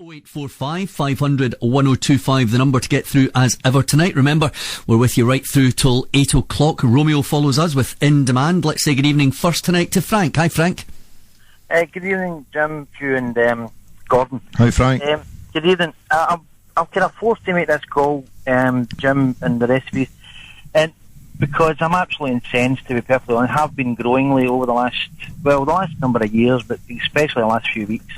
0845 500 1025, the number to get through as ever tonight. Remember, we're with you right through till 8 o'clock. Romeo follows us with In Demand. Let's say good evening first tonight to Frank. Hi, Frank. Good evening, Jim, Hugh and Gordon. Hi, Frank. Good evening. I'm kind of forced to make this call, Jim and the rest of you, and because I'm absolutely incensed, to be perfectly honest. Have been growingly over the last number of years, but especially the last few weeks.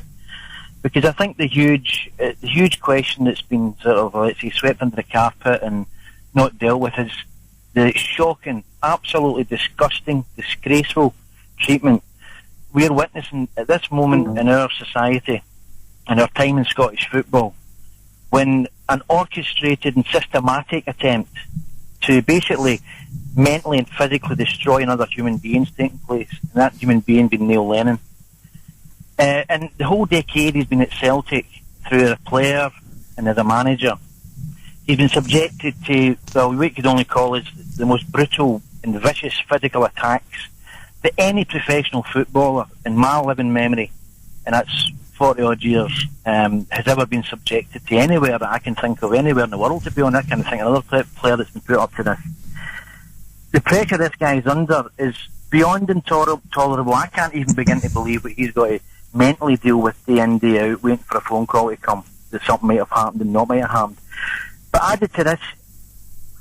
Because I think the huge question that's been sort of, let's say, swept under the carpet and not dealt with is the shocking, absolutely disgusting, disgraceful treatment we're witnessing at this moment in our society, in our time in Scottish football, when an orchestrated and systematic attempt to basically mentally and physically destroy another human being is taking place, and that human being being Neil Lennon. And the whole decade he's been at Celtic through as a player and as a manager. He's been subjected to, well, we could only call it the most brutal and vicious physical attacks that any professional footballer in my living memory, and that's 40 odd years, has ever been subjected to anywhere that I can think of, anywhere in the world, to be honest. I can't think of another player that's been put up to this. The pressure this guy is under is beyond intolerable. I can't even begin to believe what he's got to mentally deal with day in, day out, waiting for a phone call to come that something might have happened and not might have happened. But added to this,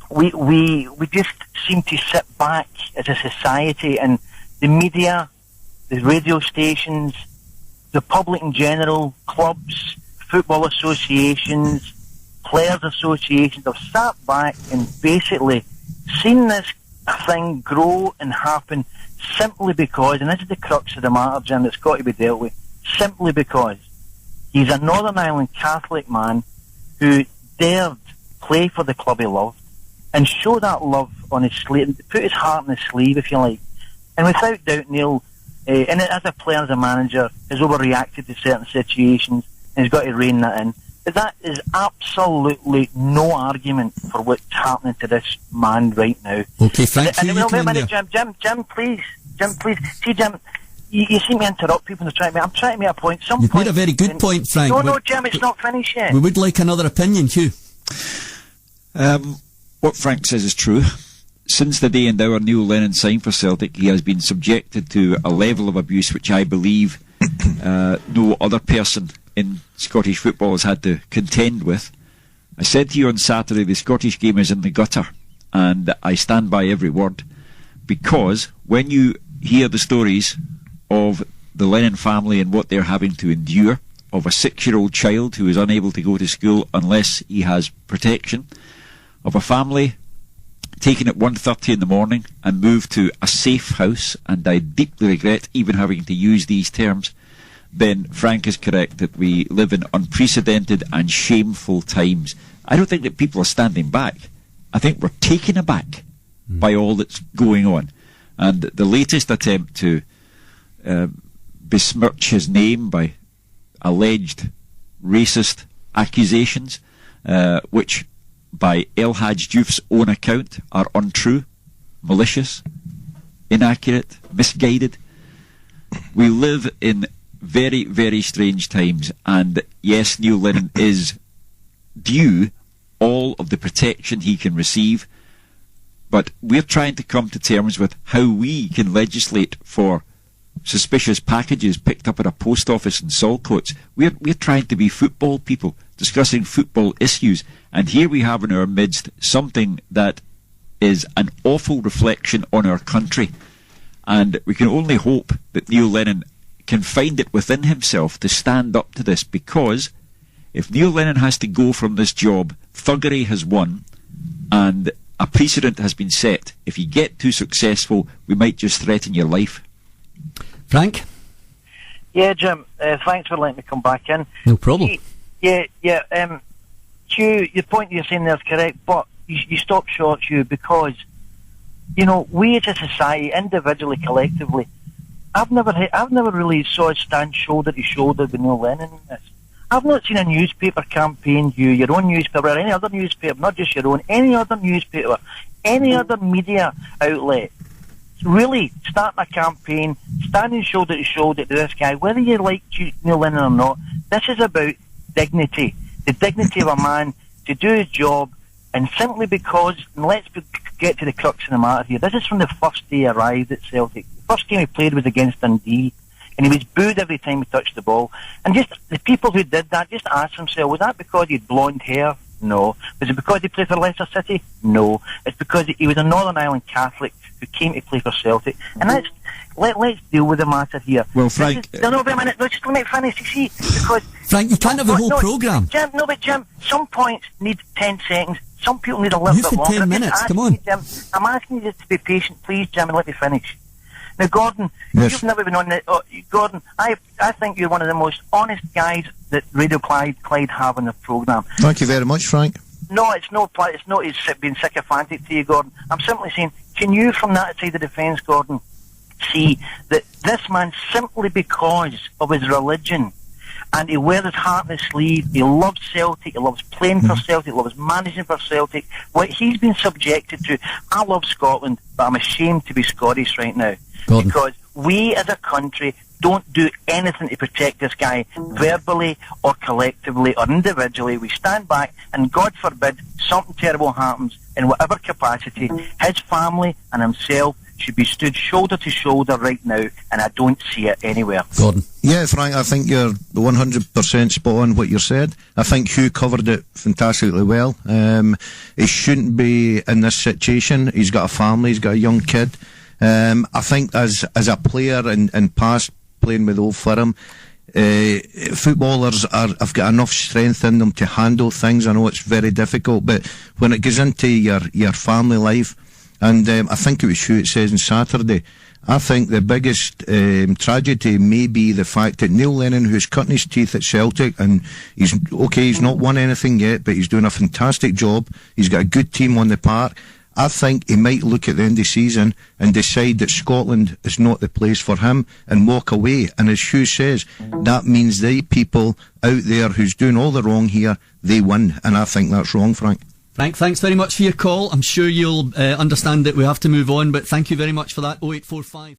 we just seem to sit back as a society, and the media, the radio stations, the public in general, clubs, football associations, players associations have sat back and basically seen this thing grow and happen simply because, and this is the crux of the matter, Jim, that's got to be dealt with, simply because he's a Northern Ireland Catholic man who dared play for the club he loved and show that love on his sleeve, put his heart on his sleeve, if you like. And without doubt, Neil, and as a player, as a manager, has overreacted to certain situations and has got to rein that in. But that is absolutely no argument for what's happening to this man right now. Okay, Frank, Jim, please. See, Jim, you seem to interrupt people. I'm trying to make a point. You've made a very good point, Frank. No, Jim, it's not finished yet. We would like another opinion, Hugh. What Frank says is true. Since the day and hour Neil Lennon signed for Celtic, he has been subjected to a level of abuse which I believe no other person in Scottish football has had to contend with. I said to you on Saturday, the Scottish game is in the gutter, and I stand by every word, because when you hear the stories of the Lennon family and what they're having to endure, of a 6-year-old child who is unable to go to school unless he has protection, of a family taken at 1:30 in the morning and moved to a safe house, and I deeply regret even having to use these terms, then Frank is correct that we live in unprecedented and shameful times. I don't think that people are standing back. I think we're taken aback by all that's going on. And the latest attempt to besmirch his name by alleged racist accusations, which by El Hadj Diouf's own account are untrue, malicious, inaccurate, misguided. We live in very, very strange times, and yes, Neil Lennon is due all of the protection he can receive, but we're trying to come to terms with how we can legislate for suspicious packages picked up at a post office in Saltcoats. We're trying to be football people, discussing football issues, and here we have in our midst something that is an awful reflection on our country, and we can only hope that Neil Lennon can find it within himself to stand up to this, because if Neil Lennon has to go from this job, thuggery has won, and a precedent has been set. If you get too successful, we might just threaten your life. Frank? Yeah, Jim, thanks for letting me come back in. No problem. Yeah, Hugh, the point you're saying there is correct, but you stop short, Hugh, because, you know, we as a society, individually, collectively, I've never really saw us stand shoulder to shoulder with Neil Lennon in this. I've not seen a newspaper campaign, Hugh, your own newspaper, or any other newspaper, not just your own, any other newspaper, any other media outlet, really starting a campaign, standing shoulder to shoulder to this guy, whether you like Neil Lennon or not. This is about dignity. The dignity of a man to do his job, and simply because, and let's get to the crux of the matter here, this is from the first day he arrived at Celtic. The first game he played was against Dundee, and he was booed every time he touched the ball. And just the people who did that just asked themselves, was that because he had blonde hair? No. Was it because he played for Leicester City? No. It's because he was a Northern Ireland Catholic who came to play for Celtic. And let's deal with the matter here. Well, Frank... wait a minute. Just let me finish, you see, because... Frank, you can't have the whole programme. Jim, some points need 10 seconds. Some people need a little bit longer. 10 minutes, come on. Jim, I'm asking you to be patient, please, Jim, and let me finish. Now, Gordon, yes. You've never been on the... Gordon, I think you're one of the most honest guys that Radio Clyde have on the programme. Thank you very much, Frank. No, it's not being sycophantic to you, Gordon. I'm simply saying, can you, from that side of the fence, Gordon, see that this man, simply because of his religion, and he wears his heart on his sleeve, he loves Celtic, he loves playing for Celtic, he loves managing for Celtic, what he's been subjected to... I love Scotland, but I'm ashamed to be Scottish right now. Gordon. Because we as a country don't do anything to protect this guy, verbally or collectively or individually. We stand back, and God forbid something terrible happens in whatever capacity. His family and himself should be stood shoulder to shoulder right now, and I don't see it anywhere. Gordon. Yeah, Frank, I think you're 100% spot on what you said. I think Hugh covered it fantastically well. He shouldn't be in this situation. He's got a family, he's got a young kid. I think as a player in past playing with Old Firm, footballers have got enough strength in them to handle things. I know it's very difficult, but when it goes into your family life, and I think it was Hugh, it says on Saturday, I think the biggest tragedy may be the fact that Neil Lennon, who's cutting his teeth at Celtic, and he's not won anything yet, but he's doing a fantastic job. He's got a good team on the park. I think he might look at the end of the season and decide that Scotland is not the place for him and walk away. And as Hugh says, that means the people out there who's doing all the wrong here, they win. And I think that's wrong, Frank. Frank, thanks very much for your call. I'm sure you'll understand that we have to move on, but thank you very much for that. 0845